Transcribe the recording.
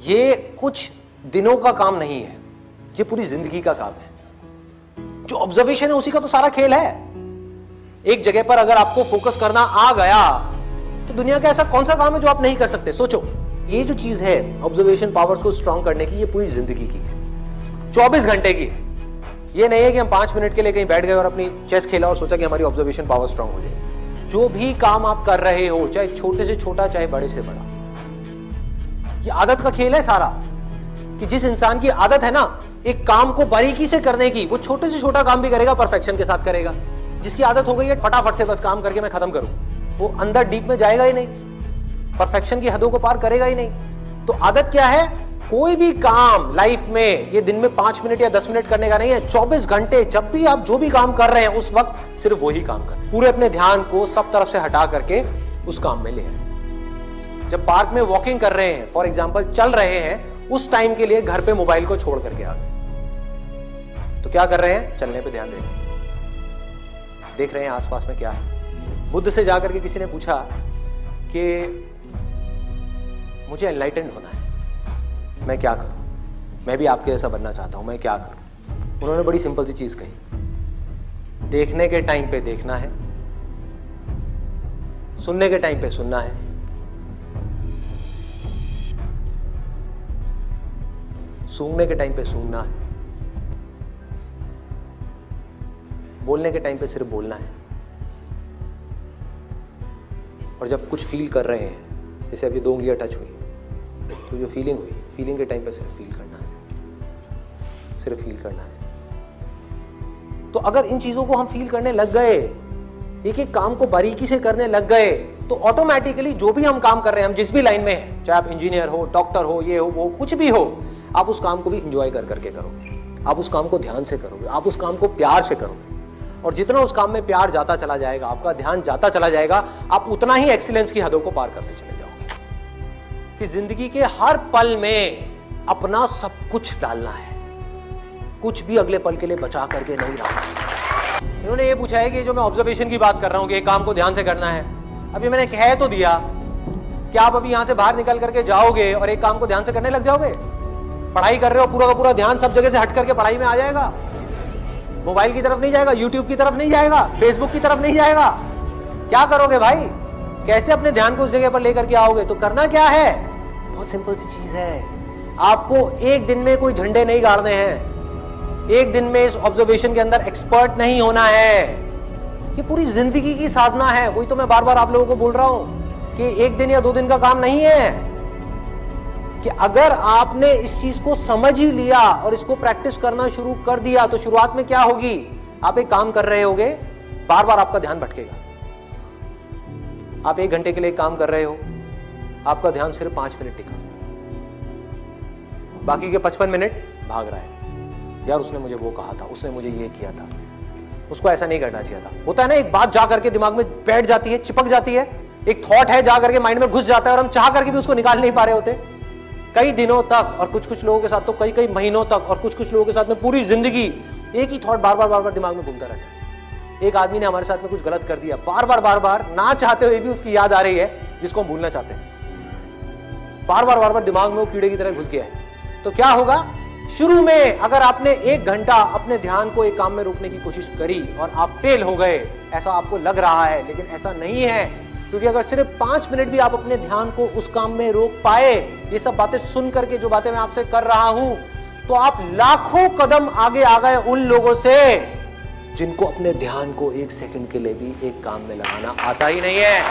ये कुछ दिनों का काम नहीं है, ये पूरी जिंदगी का काम है। जो ऑब्जर्वेशन है उसी का तो सारा खेल है। एक जगह पर अगर आपको फोकस करना आ गया तो दुनिया का ऐसा कौन सा काम है जो आप नहीं कर सकते। सोचो, ये जो चीज है ऑब्जर्वेशन पावर्स को स्ट्रॉन्ग करने की, ये पूरी जिंदगी की है, 24 घंटे की है। ये नहीं है कि हम 5 मिनट के लिए कहीं बैठ गए और अपनी चेस खेला और सोचा कि हमारी ऑब्जर्वेशन पावर स्ट्रॉन्ग हो जाए। जो भी काम आप कर रहे हो, चाहे छोटे से छोटा चाहे बड़े से बड़ा, ये आदत का खेल है सारा। कि जिस इंसान की आदत है ना एक काम को बारीकी से करने की, वो छोटे से छोटा काम भी करेगा, परफेक्शन के साथ करेगा। जिसकी आदत हो गई है फटाफट से बस काम करके मैं खत्म करूं, वो अंदर डीप में जाएगा ही नहीं, परफेक्शन की हदों को पार करेगा ही नहीं। तो आदत क्या है? कोई भी काम लाइफ में ये दिन में 5 मिनट या 10 मिनट करने का नहीं है, 24 घंटे जब भी आप जो भी काम कर रहे हैं उस वक्त सिर्फ वही काम कर, पूरे अपने ध्यान को सब तरफ से हटा करके उस काम में ले आए। जब पार्क में वॉकिंग कर रहे हैं, फॉर एग्जाम्पल चल रहे हैं, उस टाइम के लिए घर पे मोबाइल को छोड़ करके आ गए, तो क्या कर रहे हैं? चलने पे ध्यान दे रहे हैं, देख रहे हैं आसपास में क्या है। बुद्ध से जाकर के किसी ने पूछा कि मुझे एनलाइटेंड होना है, मैं क्या करूं? मैं भी आपके जैसा बनना चाहता हूं, मैं क्या करूं? उन्होंने बड़ी सिंपल सी चीज कही, देखने के टाइम पे देखना है, सुनने के टाइम पे सुनना है, सूंघने के टाइम पे सूंघना है, बोलने के टाइम पे सिर्फ बोलना है। और जब कुछ फील कर रहे हैं, जैसे अब ये 2 उंगलियां टच हुई, तो जो फीलिंग हुई, फीलिंग के टाइम पे सिर्फ फील करना है, सिर्फ फील करना है। तो अगर इन चीजों को हम फील करने लग गए, एक एक काम को बारीकी से करने लग गए, तो ऑटोमेटिकली जो भी हम काम कर रहे हैं, हम जिस भी लाइन में हैं, चाहे आप इंजीनियर हो, डॉक्टर हो, ये हो, वो कुछ भी हो, आप उस काम को भी इंजॉय कर करके करोगे, आप उस काम को ध्यान से करोगे, आप उस काम को प्यार से करोगे। और जितना उस काम में प्यार जाता चला जाएगा, आपका ध्यान जाता चला जाएगा, आप उतना ही एक्सीलेंस की हदों को पार करते चले जाओगे। कि जिंदगी के हर पल में अपना सब कुछ डालना है, कुछ भी अगले पल के लिए बचा करके नहीं रखना। इन्होंने ये पूछा है कि जो मैं ऑब्जर्वेशन की बात कर रहा हूं कि एक काम को ध्यान से करना है, अभी मैंने कह तो दिया कि आप अभी यहां से बाहर निकल करके जाओगे और एक काम को ध्यान से करने लग जाओगे? पढ़ाई कर रहे हो, पूरा का पूरा ध्यान सब जगह से हट करके पढ़ाई में आ जाएगा, मोबाइल की तरफ नहीं जाएगा, यूट्यूब की तरफ नहीं जाएगा, फेसबुक की तरफ नहीं जाएगा। क्या करोगे भाई? कैसे अपने ध्यान को उस जगह पर लेकर के आओगे? तो करना क्या है? बहुत सिंपल सी चीज है। आपको एक दिन में कोई झंडे नहीं गाड़ने हैं, एक दिन में इस ऑब्जर्वेशन के अंदर एक्सपर्ट नहीं होना है। ये पूरी जिंदगी की साधना है। वही तो मैं बार बार आप लोगों को बोल रहा हूं कि एक दिन या 2 दिन का काम नहीं है। कि अगर आपने इस चीज को समझ ही लिया और इसको प्रैक्टिस करना शुरू कर दिया, तो शुरुआत में क्या होगी? आप एक काम कर रहे होगे, बार बार आपका ध्यान भटकेगा। आप 1 घंटे के लिए काम कर रहे हो, आपका ध्यान सिर्फ 5 मिनट टिका, बाकी के 55 मिनट भाग रहा है। यार उसने मुझे वो कहा था, उसने मुझे ये किया था, उसको ऐसा नहीं करना चाहिए था। होता है ना, एक बात जा करके दिमाग में बैठ जाती है, चिपक जाती है, एक थॉट है जा करके माइंड में घुस जाता है और हम चाह करके भी उसको निकाल नहीं पा रहे होते कई दिनों तक, और कुछ कुछ लोगों के साथ तो कई कई महीनों तक, और कुछ कुछ लोगों के साथ में पूरी जिंदगी एक ही थॉट बार बार दिमाग में घूमता रहता है। एक आदमी ने हमारे साथ में कुछ गलत कर दिया, बार बार ना चाहते हुए भी उसकी याद आ रही है, जिसको हम भूलना चाहते हैं। बार बार दिमाग में वो कीड़े की तरह घुस गया है। तो क्या होगा? शुरू में अगर आपने 1 घंटा अपने ध्यान को एक काम में रोकने की कोशिश करी और आप फेल हो गए, ऐसा आपको लग रहा है, लेकिन ऐसा नहीं है। क्योंकि अगर सिर्फ 5 मिनट भी आप अपने ध्यान को उस काम में रोक पाए, ये सब बातें सुन करके जो बातें मैं आपसे कर रहा हूं, तो आप लाखों कदम आगे आ गए उन लोगों से जिनको अपने ध्यान को 1 सेकंड के लिए भी एक काम में लगाना आता ही नहीं है।